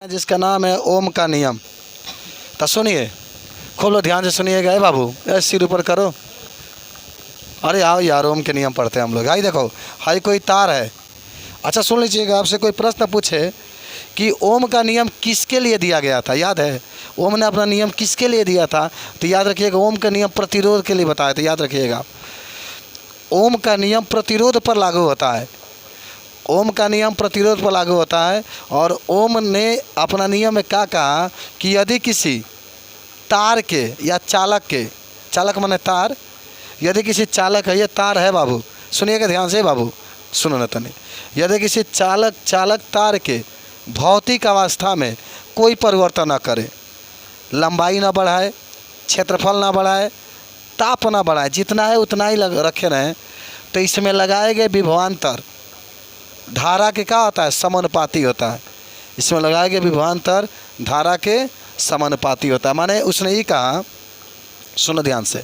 जिसका नाम है ओम का नियम। तो सुनिए, खूब लो ध्यान से सुनिएगा। ए बाबू, ऐसे सिर ऊपर करो। अरे आओ यार, ओम के नियम पढ़ते हैं हम लोग। हाई देखो, हाई कोई तार है। अच्छा सुन लीजिएगा, आपसे कोई प्रश्न पूछे कि ओम का नियम किसके लिए दिया गया था, याद है? ओम ने अपना नियम किसके लिए दिया था? तो याद रखिएगा, ओम का नियम प्रतिरोध के लिए बताया था। याद रखिएगा, ओम का नियम प्रतिरोध पर लागू होता है। ओम का नियम प्रतिरोध पर लागू होता है। और ओम ने अपना नियम में क्या कहा कि यदि किसी तार के या चालक के, चालक माने तार, यदि किसी चालक है, ये तार है बाबू, सुनिएगा ध्यान से बाबू, सुनो न तनी। यदि किसी चालक तार के भौतिक अवस्था में कोई परिवर्तन न करे, लंबाई ना बढ़ाए, क्षेत्रफल ना बढ़ाए, ताप ना बढ़ाए, जितना है उतना ही रखे रहें, तो इसमें लगाए गए विभवांतर धारा के क्या होता है? समानुपाती होता है। इसमें लगाए गए विभवांतर धारा के समानुपाती होता है। माने उसने ये कहा, सुनो ध्यान से,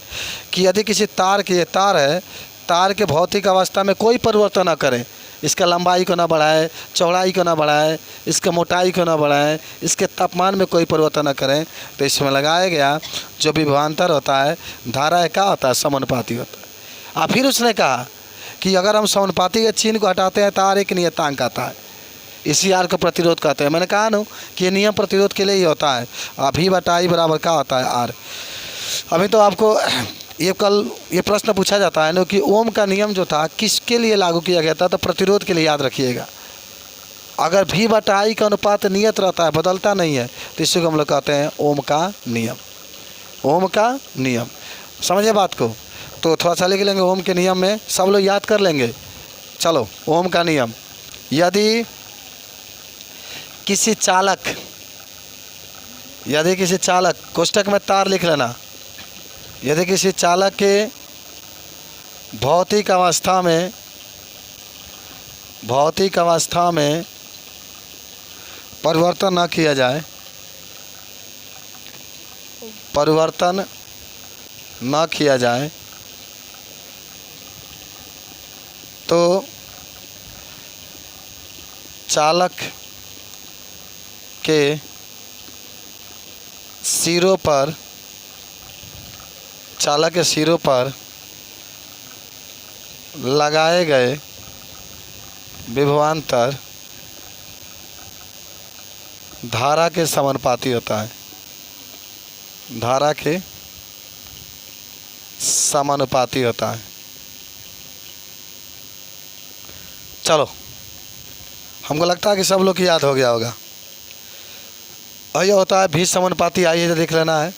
कि यदि किसी तार के, ये तार है, तार के भौतिक अवस्था में कोई परिवर्तन ना करें, इसका लंबाई को ना बढ़ाए, चौड़ाई को ना बढ़ाए, इसके मोटाई को ना बढ़ाए, इसके तापमान में कोई परिवर्तन ना करें, तो इसमें लगाया गया जो विभवांतर होता है धारा क्या होता है? समानुपाती होता है। और फिर उसने कहा कि अगर हम समानुपाती के चिन्ह को हटाते हैं, तार एक नियतांक आता है, इसी आर को प्रतिरोध कहते हैं। मैंने कहा ना कि ये नियम प्रतिरोध के लिए ही होता है। अभी बटाई बराबर क्या होता है? आर। अभी तो आपको ये प्रश्न पूछा जाता है ना कि ओम का नियम जो था किसके लिए लागू किया गया था, तो प्रतिरोध के लिए। याद रखिएगा, अगर भी बटाई का अनुपात नियत रहता है, बदलता नहीं है, तो इसी को हम लोग कहते हैं ओम का नियम। ओम का नियम, समझिए बात को। तो थोड़ा सा लिख लेंगे ओम के नियम में, सब लोग याद कर लेंगे। चलो, ओम का नियम, यदि किसी चालक, कोष्टक में तार लिख लेना, यदि किसी चालक के भौतिक अवस्था में परिवर्तन न किया जाए, तो चालक के सिरों पर लगाए गए विभवांतर धारा के समानुपाती होता है। धारा के समानुपाती होता है। चलो, हमको लगता है कि सब लोग की याद हो गया होगा। और ये होता है भी समानुपाती। आइए देख लेना है,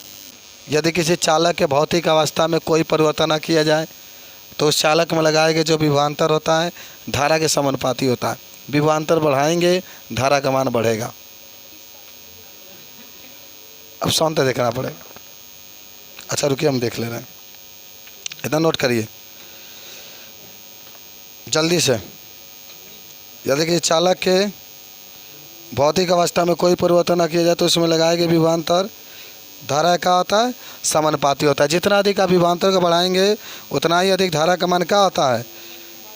यदि किसी चालक के भौतिक अवस्था में कोई परिवर्तन न किया जाए, तो उस चालक में लगाए गए जो विभवांतर होता है धारा के समानुपाती होता है। विभवांतर बढ़ाएंगे, धारा का मान बढ़ेगा। अब शांत देखना पड़ेगा। अच्छा रुकिए, हम देख ले रहे हैं, इतना नोट करिए जल्दी से। यदि किसी चालक के भौतिक अवस्था में कोई परिवर्तन न किया जाए, तो उसमें लगाए गए विभवांतर धारा क्या होता है? समानुपाती होता है। जितना अधिक आप विभवांतर को बढ़ाएंगे, उतना ही अधिक धारा का मान क्या होता है?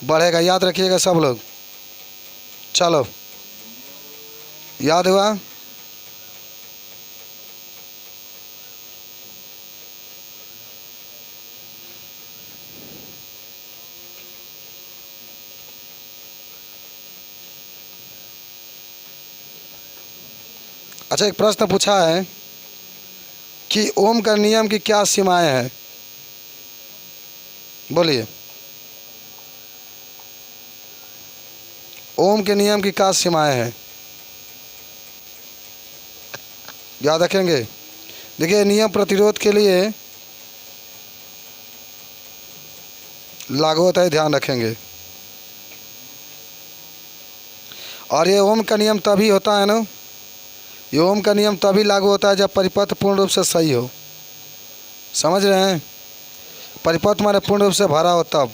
बढ़ेगा। याद रखिएगा सब लोग। चलो, याद हुआ? अच्छा, एक प्रश्न पूछा है कि ओम का नियम की क्या सीमाएं हैं? बोलिए, ओम के नियम की क्या सीमाएं हैं? याद रखेंगे। देखिए, नियम प्रतिरोध के लिए लागू होता है, ध्यान रखेंगे। और ये ओम का नियम तभी होता है ना, ये ओम का नियम तभी लागू होता है जब परिपथ पूर्ण रूप से सही हो। समझ रहे हैं? परिपथ माने पूर्ण रूप से भरा हो तब।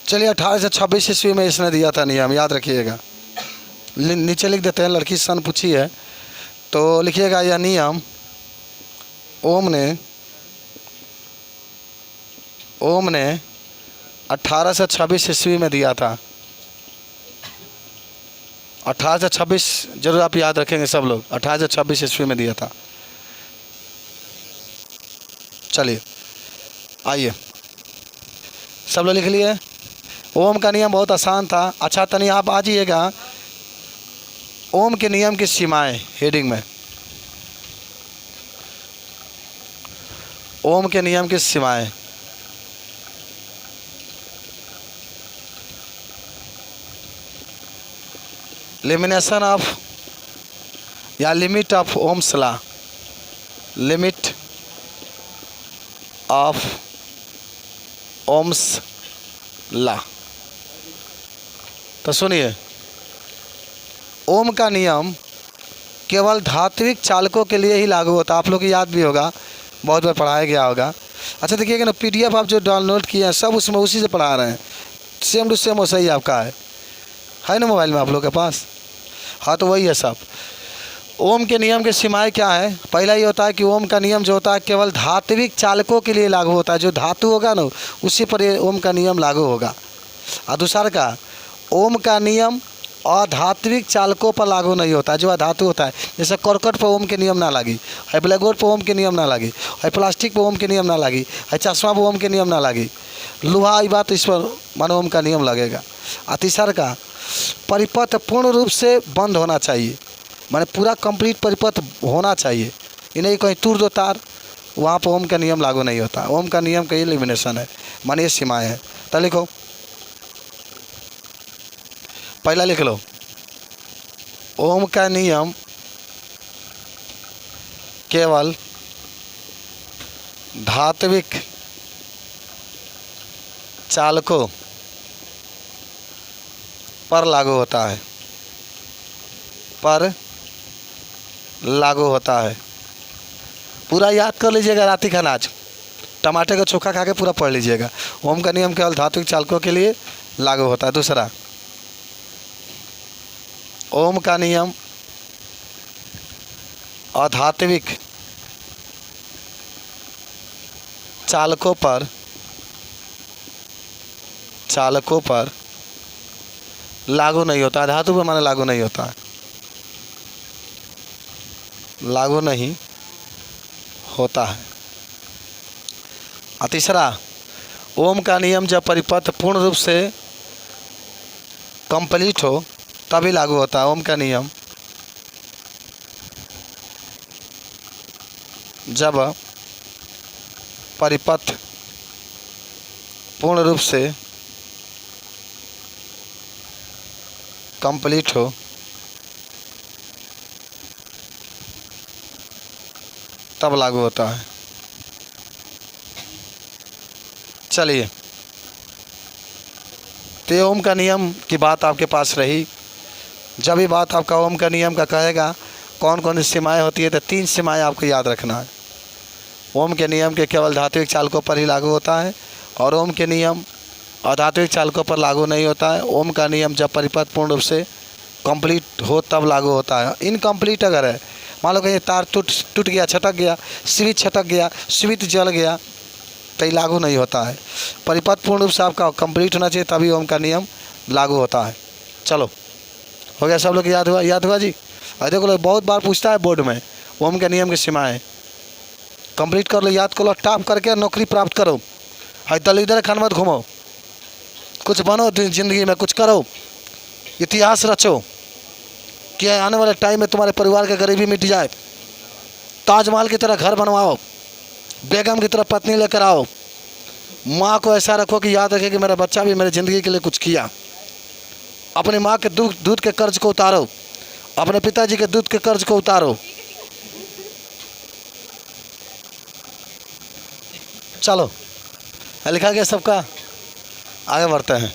चलिए 1826 ईस्वी में इसने दिया था नियम, याद रखिएगा। नीचे लिख देते हैं, लड़की सन पूछी है तो लिखिएगा यह नियम ओम ने 1826 ईस्वी में दिया था। 1826 जरूर आप याद रखेंगे सब लोग, 1826 ईस्वी में दिया था। चलिए आइए सब लोग लिख लिए। ओम का नियम बहुत आसान था। अच्छा तनी आप आ जाइएगा ओम के नियम की सीमाएं हेडिंग में। ओम के नियम की सीमाएं, लिमिनेशन ऑफ या limit of Ohm's law, limit of Ohm's law. तो सुनिए, ओम का नियम केवल धात्विक चालकों के लिए ही लागू होता है। आप लोग को याद भी होगा, बहुत बार पढ़ाया गया होगा। अच्छा देखिएगा ना, PDF आप जो डाउनलोड किए हैं सब उसमें उसी से पढ़ा रहे हैं, सेम टू सेम वैसा ही आपका है ना मोबाइल में आप लोग के पास। हाँ तो वही है सब। ओम के नियम की सीमाएं क्या है? पहला ये होता है कि ओम का नियम जो होता है केवल धात्विक चालकों के लिए लागू होता है। जो धातु होगा ना उसी पर ये ओम का नियम लागू होगा। और दूसरा का, ओम का नियम अधात्विक चालकों पर लागू नहीं होता है। जो अधातु होता है, जैसे करकट पर ओम के नियम ना लगी, है ब्लैकबोर्ड पर ओम के नियम ना लगी, है प्लास्टिक पर ओम के नियम ना लगी, है चश्मा पर ओम के नियम ना लगी, लोहा ये बात इस पर मानो ओम का नियम लगेगा। और तीसरा का, परिपथ पूर्ण रूप से बंद होना चाहिए, माने पूरा कंप्लीट परिपथ होना चाहिए। ये नहीं कहीं तूर दो तार, वहाँ पर ओम का नियम लागू नहीं होता। ओम का नियम का ये लिमिनेशन है, माने ये सीमाएँ हैं। तो लिखो, पहला लिख लो, ओम का नियम केवल धात्विक चालकों पर लागू होता है, पर लागू होता है। पूरा याद कर लीजिएगा, राती खाना आज टमाटर का चोखा खा के पूरा पढ़ लीजिएगा। ओम का नियम केवल धात्विक चालकों के लिए लागू होता है। दूसरा, ओम का नियम अधात्विक चालकों पर लागू नहीं होता। धातु पर माने लागू नहीं होता, लागू नहीं होता है। और तीसरा, ओम का नियम जब परिपथ पूर्ण रूप से कंप्लीट हो तभी लागू होता है। ओम का नियम जब परिपथ पूर्ण रूप से कंप्लीट हो तब लागू होता है। चलिए, तो ओम का नियम की बात आपके पास रही। जब भी बात आपका ओम का नियम का कहेगा कौन कौन सी सीमाएँ होती है, तो 3 सीमाएँ आपको याद रखना है। ओम के नियम के केवल धात्विक चालकों पर ही लागू होता है, और ओम के नियम अधात्विक चालकों पर लागू नहीं होता है। ओम का नियम जब परिपथ पूर्ण रूप से कंप्लीट हो तब लागू होता है। इनकम्प्लीट अगर है, मान लो कहीं तार टूट गया, छटक गया, स्विच छटक गया, स्विच जल गया, तो ये लागू नहीं होता है। परिपथ पूर्ण रूप से आपका कंप्लीट होना चाहिए तभी ओम का नियम लागू होता है। चलो हो गया, सब लोग याद हुआ जी। और देखो लोग बहुत बार पूछता है बोर्ड में, ओम के नियम की सीमाएँ कंप्लीट कर लो, याद कर लो, टॉप करके नौकरी प्राप्त करो। है तो इधर खान मत घूमो, कुछ बनो जिंदगी में, कुछ करो, इतिहास रचो कि आने वाले टाइम में तुम्हारे परिवार की गरीबी मिट जाए। ताजमहल की तरह घर बनवाओ, बेगम की तरह पत्नी लेकर आओ, माँ को ऐसा रखो कि याद रखे कि मेरा बच्चा भी मेरी ज़िंदगी के लिए कुछ किया। अपनी माँ के दूध के कर्ज को उतारो, अपने पिताजी के दूध के कर्ज को उतारो। चलो लिखा गया सबका, आगे बढ़ते हैं।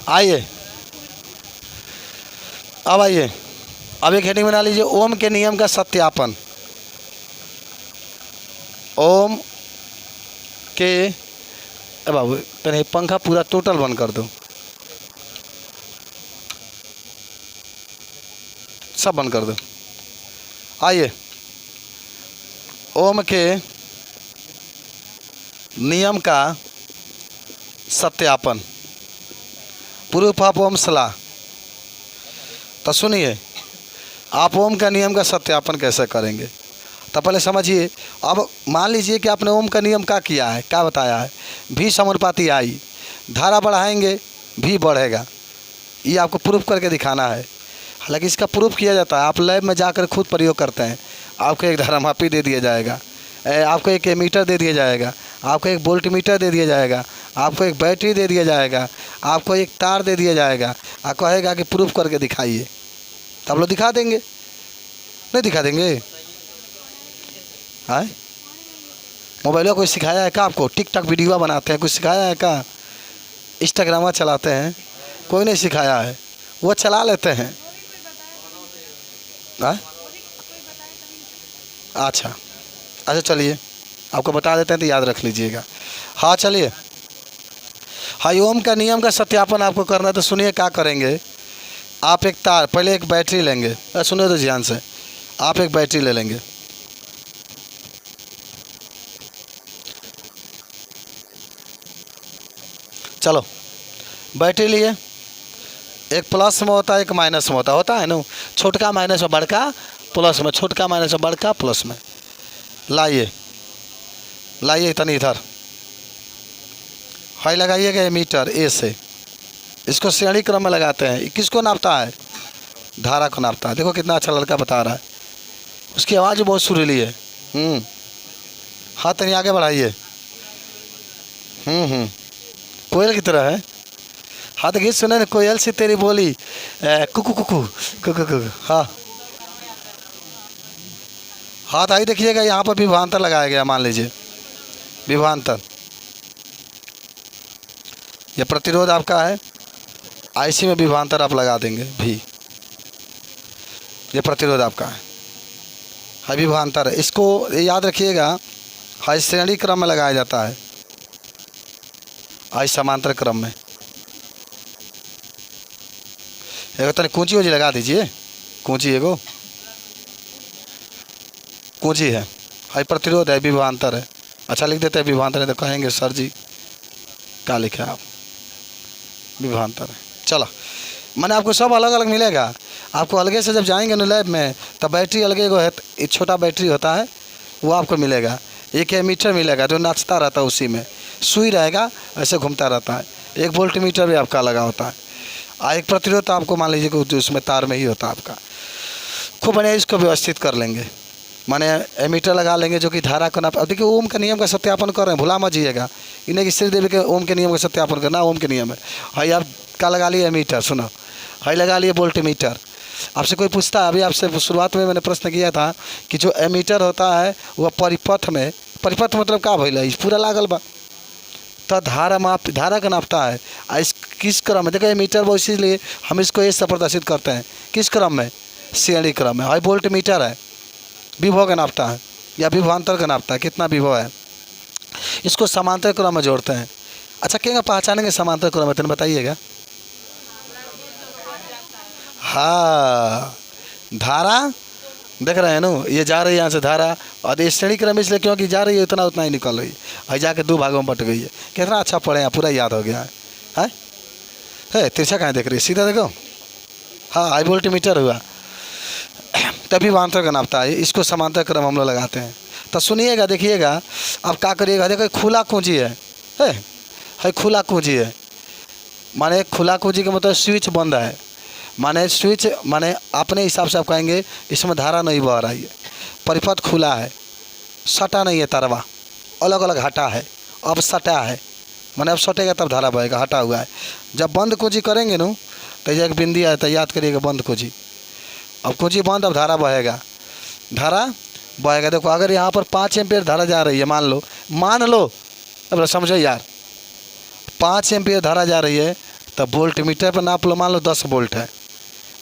आइए अब आइए, अब एक हेडिंग बना लीजिए, ओम के नियम का सत्यापन। ओम के ए बाबू तने पंखा पूरा टोटल बंद कर दो, सब बंद कर दो। आइए ओम के नियम का सत्यापन, प्रूफ ऑफ ओम्स लॉ। तो सुनिए आप ओम का नियम का सत्यापन कैसे करेंगे, तो पहले समझिए। अब मान लीजिए कि आपने ओम का नियम क्या किया है, क्या बताया है, भी समानुपाती आई, धारा बढ़ाएंगे भी बढ़ेगा, ये आपको प्रूफ करके दिखाना है। हालांकि इसका प्रूफ किया जाता है, आप लैब में जाकर खुद प्रयोग करते हैं, आपको एक धारामापी दे दिया जाएगा, आपको एक एमीटर दे दिया जाएगा, आपको एक वोल्ट मीटर दे दिया जाएगा, आपको एक बैटरी दे दिया जाएगा, आपको एक तार दे दिया जाएगा, आप कहेगा कि प्रूफ करके दिखाइए, तो आप लोग दिखा देंगे, नहीं दिखा देंगे? हाँ, मोबाइल कोई सिखाया है क्या आपको? टिकटॉक वीडियो बनाते हैं, कुछ सिखाया है क्या? इंस्टाग्राम चलाते हैं, कोई नहीं सिखाया है, वो चला लेते हैं। हाँ अच्छा अच्छा, चलिए आपको बता देते हैं तो याद रख लीजिएगा। हाँ चलिए, हाँ ओम का नियम का सत्यापन आपको करना है, तो सुनिए क्या करेंगे। आप एक तार, पहले एक बैटरी लेंगे, सुनिए तो ध्यान से, आप एक बैटरी ले लेंगे, चलो बैटरी लिए, एक प्लस में होता है एक माइनस में होता है ना, छोटका माइनस में बड़का प्लस में, छोटका माइनस में बड़का प्लस में। लाइए लाइए तनी इधर, हाई लगाइएगा मीटर ए से, इसको श्रेणी क्रम में लगाते हैं। किसको नापता है? धारा को नापता है। देखो कितना अच्छा लड़का बता रहा है, उसकी आवाज़ बहुत सुरीली है। हाथ तनी आगे बढ़ाइए। कोयल की तरह है। हाँ तो गीत सुने, कोयल सी तेरी बोली, कुकू कुकू कुकू कुकू। हाँ हाथ आई देखिएगा, यहाँ पर विभवांतर लगाया गया, मान लीजिए विभवांतर, ये प्रतिरोध आपका है, आईसी में विभवांतर आप लगा देंगे भी, ये प्रतिरोध आपका है विभवांतर है। इसको याद रखिएगा, हाई श्रेणी क्रम में लगाया जाता है, आई समांतर क्रम में। एक तो कूंची वूंची लगा दीजिए, कूंची एगो कूंची है, हाई प्रतिरोध है, विभवांतर है। अच्छा लिख देते हैं विभवांतर है, तो कहेंगे सर जी क्या लिखे आप, विभवांतर है। चलो मैंने आपको सब अलग अलग मिलेगा, आपको अलगे से जब जाएंगे ना लैब में, तब बैटरी अलगे को है, एक छोटा बैटरी होता है वो आपको मिलेगा, एक एमीटर मिलेगा जो नाचता रहता है, उसी में सुई रहेगा ऐसे घूमता रहता है, एक वोल्ट मीटर भी आपका लगा होता है, एक प्रतिरोध तो आपको मान लीजिए कि उसमें तार में ही होता है आपका। खूब बढ़िया इसको व्यवस्थित कर लेंगे, माने एमीटर लगा लेंगे जो कि धारा को नाप। अब देखिए ओम का नियम का सत्यापन कर रहे हैं, भुला मत जाइएगा, इन्हें कि श्री देवी के ओम के नियम का सत्यापन करना ओम के नियम है। हाई आप क्या लगा लिए एमीटर, सुनो, हाई लगा लिए वोल्ट मीटर। आपसे कोई पूछता है, अभी आपसे शुरुआत में मैंने प्रश्न किया था कि जो एमीटर होता है वह परिपथ में, परिपथ मतलब क्या भइल पूरा लागल बा, तो धारा का नापता है। इस किस क्रम में, देखो एमीटर वो इसीलिए हम इसको ऐसे प्रदर्शित करते हैं, किस क्रम में, श्रेणी क्रम में। हाई वोल्ट मीटर है, विभव का नापता है या विभवांतर का नापता है, कितना विभव है, इसको समांतर क्रम में जोड़ते हैं। अच्छा क्या पहचानेंगे समांतर क्रम में, तुम बताइएगा। हाँ धारा देख रहे हैं ना, ये जा रही है यहाँ से धारा, और ये श्रेणी क्रम इसलिए क्योंकि जा रही है उतना उतना ही निकल रही है, जाके दो भागों में बट गई है। कितना अच्छा पढ़े हैं, पूरा याद हो गया है। तिरछा कहाँ देख रही है, सीधा देखो। हाँ हाई वोल्ट मीटर हुआ, तभी विभवांतर का नापता है, इसको समांतर क्रम हम लोग लगाते हैं। तो सुनिएगा, देखिएगा, अब क्या करिएगा। देखो खुला कुंजी है खुला कुंजी है, माने खुला कुंजी का मतलब स्विच बंद है, माने स्विच माने अपने हिसाब से आप कहेंगे इसमें धारा नहीं बह रही है, परिपथ खुला है, सटा नहीं है, तरवा अलग अलग हटा है, अब सटा है, माने अब सटेगा तब धारा बहेगा, हटा हुआ है। जब बंद कुंजी करेंगे ना, तो एक बिंदी है, तो याद करिएगा बंद कुंजी, अब कुंजी बंद, अब धारा बहेगा, धारा बहेगा। देखो अगर यहाँ पर 5 एम्पियर धारा जा रही है, मान लो अब समझो यार, 5 एम्पियर धारा जा रही है, तो वोल्ट मीटर पर नाप लो, मान लो 10 वोल्ट है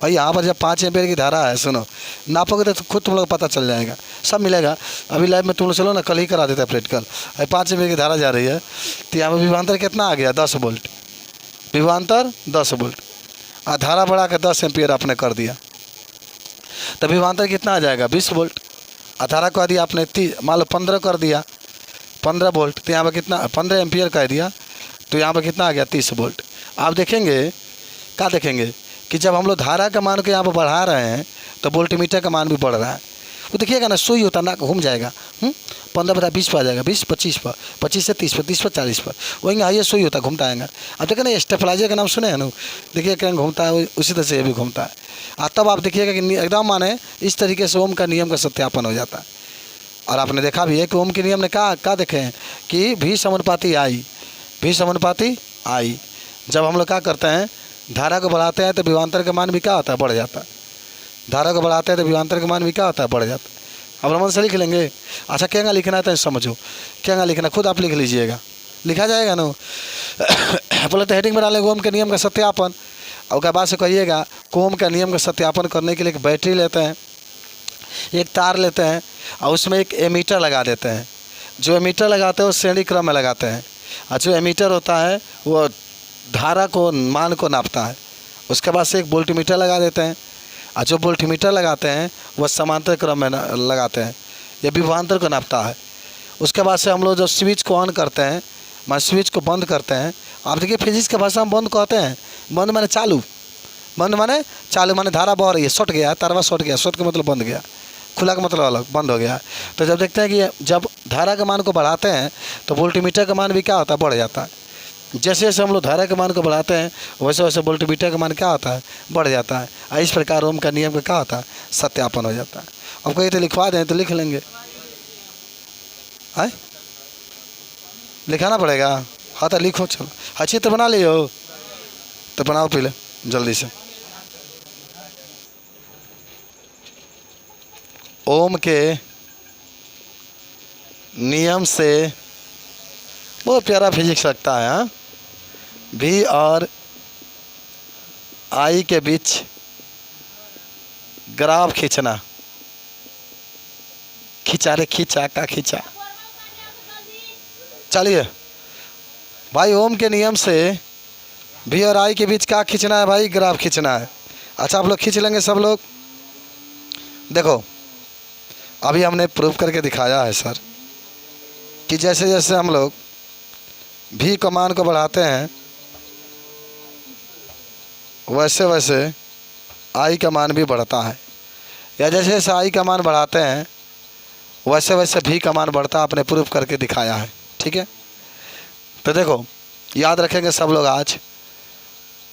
भाई, यहाँ पर जब 5 एम्पियर की धारा है, सुनो नापोगे तो खुद तुम लोग पता चल जाएगा, सब मिलेगा। अभी लाइव में तुम लोग चलो ना, कल ही करा देता है प्रैक्टिकल। 5 एम्पियर की धारा जा रही है, तो यहाँ पर विभवांतर कितना आ गया 10 वोल्ट, विभवांतर 10 वोल्ट और धारा बढ़ा कर 10 एम्पियर आपने कर दिया, तो विभवांतर कितना आ जाएगा 20 वोल्ट। और धारा कह दिया आपने मान लो 15 कर दिया, 15 वोल्ट, तो यहाँ पर कितना 15 एम्पियर कह दिया, तो यहाँ पर कितना आ गया 30 वोल्ट। आप देखेंगे क्या देखेंगे कि जब हम लोग धारा का मान को यहाँ पर बढ़ा रहे हैं तो वोल्टमीटर का मान भी बढ़ रहा है। वो देखिएगा ना, सुई होता ना घूम जाएगा, 15-20 पर आ जाएगा, 20-25 पर, 25 से 30 पर, 30 पर 40 पर, वही हाई सुई होता घूमता आएगा। अब देखिए ना स्टेबलाइजर का नाम सुने हैं ना, देखिए क्या घूमता है उसी तरह से ये भी घूमता है। और तब आप देखिएगा कि एकदम माने इस तरीके से ओम का नियम का सत्यापन हो जाता है। और आपने देखा भी है कि ओम के नियम ने क्या देखे हैं कि भी समानुपाती आई, भी समानुपाती आई। जब हम लोग क्या करते हैं धारा को बढ़ाते हैं तो विभवांतर का मान भी क्या होता है बढ़ जाता है, धारा को बढ़ाते हैं तो विभवांतर का मान भी क्या होता है बढ़ जाता है। अब रमन से लिख लेंगे। अच्छा क्या लिखना है तो समझो, क्या लिखना खुद आप लिख लीजिएगा, लिखा जाएगा ना। बोले तो हेडिंग बना लेंगे ओम के नियम का सत्यापन, और उसके बाद से कहिएगा ओम का नियम का सत्यापन करने के लिए एक बैटरी लेते हैं, एक तार लेते हैं और उसमें एक एमीटर लगा देते हैं। जो एमीटर लगाते हैं वो श्रेणी क्रम में लगाते हैं, और जो एमीटर होता है वो धारा को मान को नापता है। उसके बाद से एक वोल्टमीटर लगा देते हैं, और जो वोल्टमीटर लगाते हैं वह समांतर क्रम में लगाते हैं, ये विभवांतर को नापता है। उसके बाद से हम लोग जब स्विच को ऑन करते हैं, मान स्विच को बंद करते हैं, आप देखिए फिजिक्स की भाषा में बंद कहते हैं, बंद माने चालू, बंद माने चालू माने धारा बह रही है, शॉर्ट गया, तारवा शॉर्ट गया, शॉर्ट का मतलब बंद गया, खुला का मतलब अलग, बंद हो गया। तो जब देखते हैं कि जब धारा के मान को बढ़ाते हैं तो वोल्टमीटर का मान भी क्या होता है बढ़ जाता है। जैसे जैसे हम लोग धारा के मान को बढ़ाते हैं वैसे वैसे वोल्टमीटर का मान क्या होता है बढ़ जाता है। और इस प्रकार ओम का नियम का क्या होता है सत्यापन हो जाता है। अब कहीं तो लिखवा दें तो लिख लेंगे, है लिखाना पड़ेगा। हाँ तो लिखो, चलो अच्छी तो बना लियो, तो बनाओ पहले जल्दी से। ओम के नियम से बहुत प्यारा फिजिक्स लगता है। हाँ, भी और आई के बीच ग्राफ खींचना, खींचा रे खींचा का खींचा। चलिए भाई, ओम के नियम से भी और आई के बीच क्या खींचना है भाई, ग्राफ खींचना है। अच्छा आप लोग खींच लेंगे सब लोग। देखो अभी हमने प्रूव करके दिखाया है सर कि जैसे जैसे हम लोग भी का मान को बढ़ाते हैं वैसे वैसे आई का मान भी बढ़ता है, या जैसे जैसे आई का मान बढ़ाते हैं वैसे वैसे भी का मान बढ़ता है। आपने प्रूफ करके दिखाया है, ठीक है। तो देखो याद रखेंगे सब लोग, आज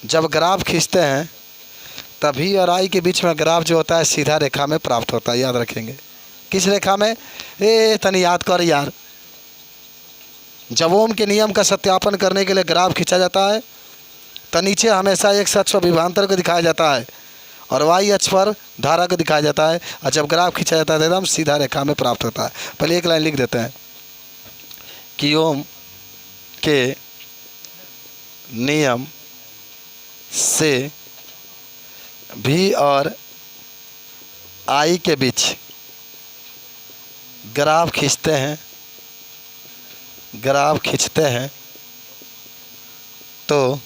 जब ग्राफ खींचते हैं तभी और आई के बीच में ग्राफ जो होता है सीधा रेखा में प्राप्त होता है। याद रखेंगे किस रेखा में, तनी याद कर यार। जब ओम के नियम का सत्यापन करने के लिए ग्राफ खींचा जाता है तो नीचे हमेशा एक अक्ष पर विभवांतर को दिखाया जाता है और वाई अक्ष पर धारा को दिखाया जाता है। और जब ग्राफ खींचा जाता है तो एकदम सीधा रेखा में प्राप्त होता है। पहले एक लाइन लिख देते हैं कि ओम के नियम से भी और आई के बीच ग्राफ खींचते हैं तो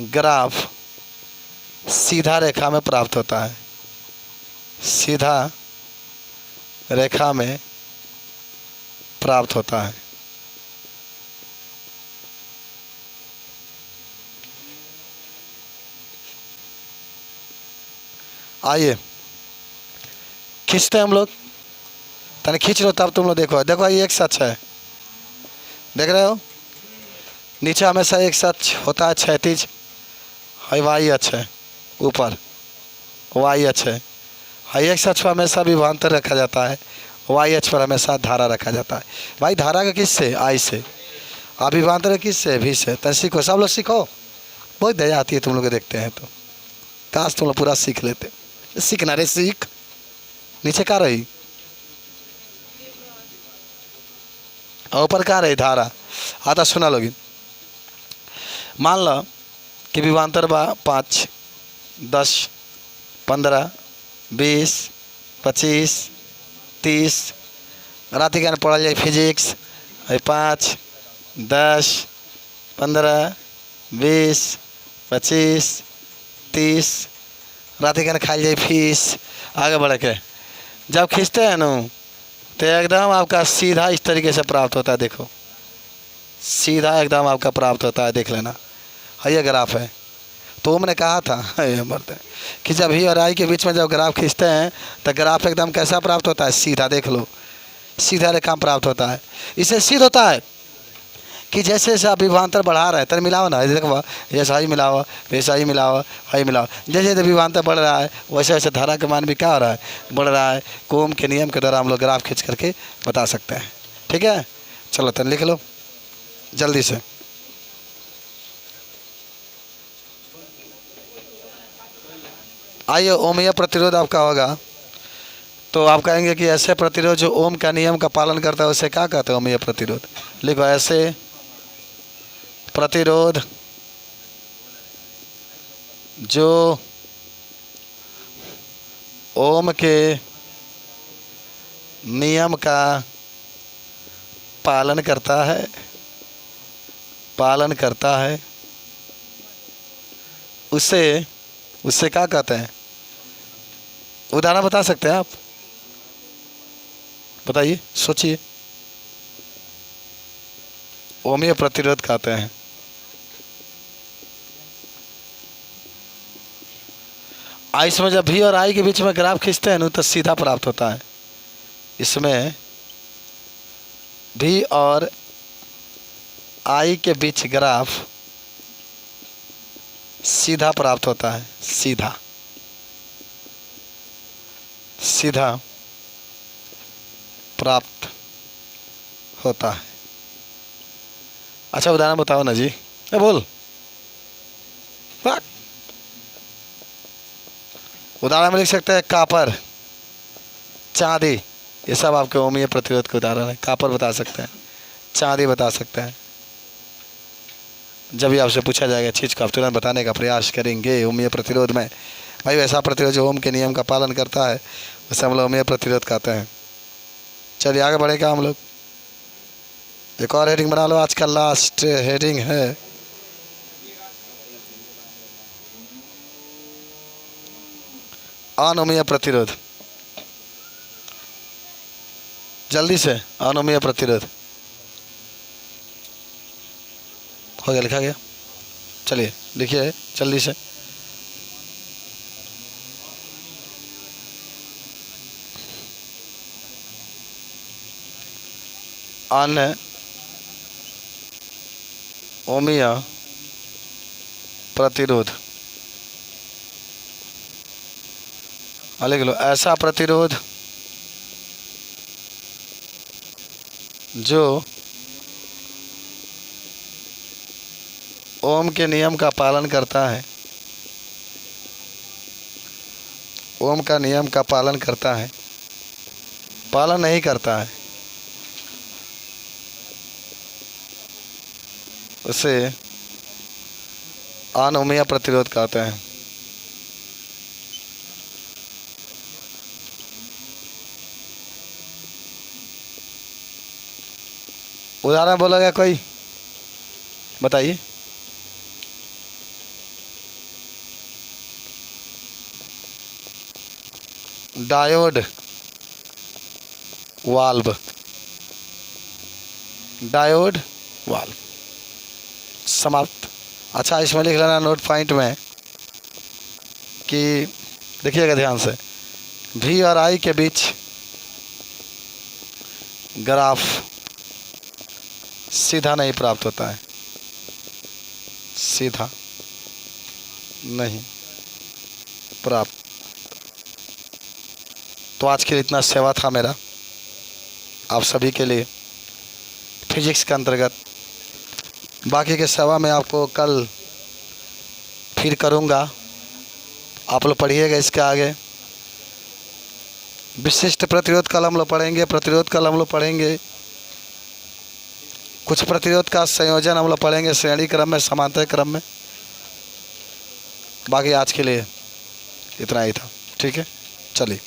ग्राफ सीधा रेखा में प्राप्त होता है, सीधा रेखा में प्राप्त होता है। आइए खींचते हैं हम लोग, तने खींच लो तब तुम लोग देखो। देखो ये एक सच है, देख रहे हो, नीचे हमेशा एक सच होता है क्षैतिज, वाई अक्ष है, ऊपर वाई अक्ष है। एक सच पर हमेशा विभवांतर रखा जाता है, वाई अक्ष पर हमेशा धारा रखा जाता है। भाई धारा का किस से, आई से, और विभवांतर किस से, भी से। तो सीखो सब लोग, सीखो, बहुत दया आती है तुम लोग देखते हैं तो काश तुम लोग पूरा सीख लेते। सीखना रे सीख, नीचे क्या रही और ऊपर क्या रही धारा। आता सुना लोगी, मान लो कि विभवांतर बा 5, 10, 15, 20, 25, 30, रात ज्ञान पढ़ल जाए फिजिक्स 5, 10, 15, 20, 25, 30 राति के खाई जाए फीस आगे बढ़ के जब खींचते हैं ना तो एकदम आपका सीधा इस तरीके से प्राप्त होता है। देखो सीधा एकदम आपका प्राप्त होता है, देख लेना। है ये ग्राफ है। तो मैंने कहा था कि जब ही और आई के बीच में जब ग्राफ खींचते हैं तो ग्राफ एकदम कैसा प्राप्त होता है, सीधा। देख लो सीधा रेखा प्राप्त होता है। इससे सिद्ध होता है कि जैसे जैसे आप विभवांतर बढ़ा रहे हैं तेरे मिलाओ ना, देखो जैसा ही मिलाओ वैसा ही मिलाओ, हाई मिलाओ। जैसे जैसे विभवांतर बढ़ रहा है वैसे वैसे धारा का मान भी क्या हो रहा है, बढ़ रहा है। ओम के नियम के द्वारा हम लोग ग्राफ खींच करके बता सकते हैं। ठीक है, चलो तो लिख लो जल्दी से। आइए ओमीय प्रतिरोध आपका होगा तो आप कहेंगे कि ऐसे प्रतिरोध जो ओम का नियम का पालन करता है उसे क्या कहते हैं, ओमीय प्रतिरोध। लिखो ऐसे प्रतिरोध जो ओम के नियम का पालन करता है उससे क्या कहते हैं। उदाहरण बता सकते हैं आप, बताइए, सोचिए। ओमीय प्रतिरोध कहते हैं। इसमें जब भी और आई के बीच में ग्राफ खींचते हैं ना तो सीधा प्राप्त होता है। इसमें भी और आई के बीच ग्राफ सीधा प्राप्त होता है, सीधा प्राप्त होता है। अच्छा उदाहरण बताओ ना जी, बोल। उदाहरण में लिख सकते हैं कापर, चांदी, ये सब आपके ओमीय प्रतिरोध के उदाहरण है। कापर बता सकते हैं, चांदी बता सकते हैं। जब भी आपसे पूछा जाएगा चीज़ को आप तुरंत बताने का प्रयास करेंगे ओमीय प्रतिरोध में। भाई वैसा प्रतिरोध जो ओम के नियम का पालन करता है उसे हम लोग ओमीय प्रतिरोध कहते हैं। चलिए आगे बढ़ेगा हम लोग। एक और हेडिंग बना लो, आज का लास्ट हेडिंग है अनोमीय प्रतिरोध। जल्दी से, अनोमीय प्रतिरोध हो गया, लिखा गया। चलिए लिखिए जल्दी से। अनोमीय प्रतिरोध, लिख लो ऐसा प्रतिरोध जो ओम के नियम का पालन करता है, ओम का नियम का पालन करता है, पालन नहीं करता है उसे अनोमीय प्रतिरोध कहते हैं। उदाहरण बोलेगा कोई, बताइए। डायोड वाल्व, डायोड वाल्व, समाप्त। अच्छा इसमें लिख लेना नोट पॉइंट में कि देखिएगा ध्यान से, भी और आई के बीच ग्राफ सीधा नहीं प्राप्त होता है, सीधा नहीं प्राप्त। तो आज के लिए इतना सेवा था मेरा आप सभी के लिए फिजिक्स के अंतर्गत। बाकी के सेवा मैं आपको कल फिर करूँगा, आप लोग पढ़िएगा इसके आगे। विशिष्ट प्रतिरोध कल हम लोग पढ़ेंगे, प्रतिरोध कल हम लोग पढ़ेंगे, कुछ प्रतिरोध का संयोजन हम लोग पढ़ेंगे श्रेणी क्रम में, समांतर क्रम में। बाकी आज के लिए इतना ही था, ठीक है, चलिए।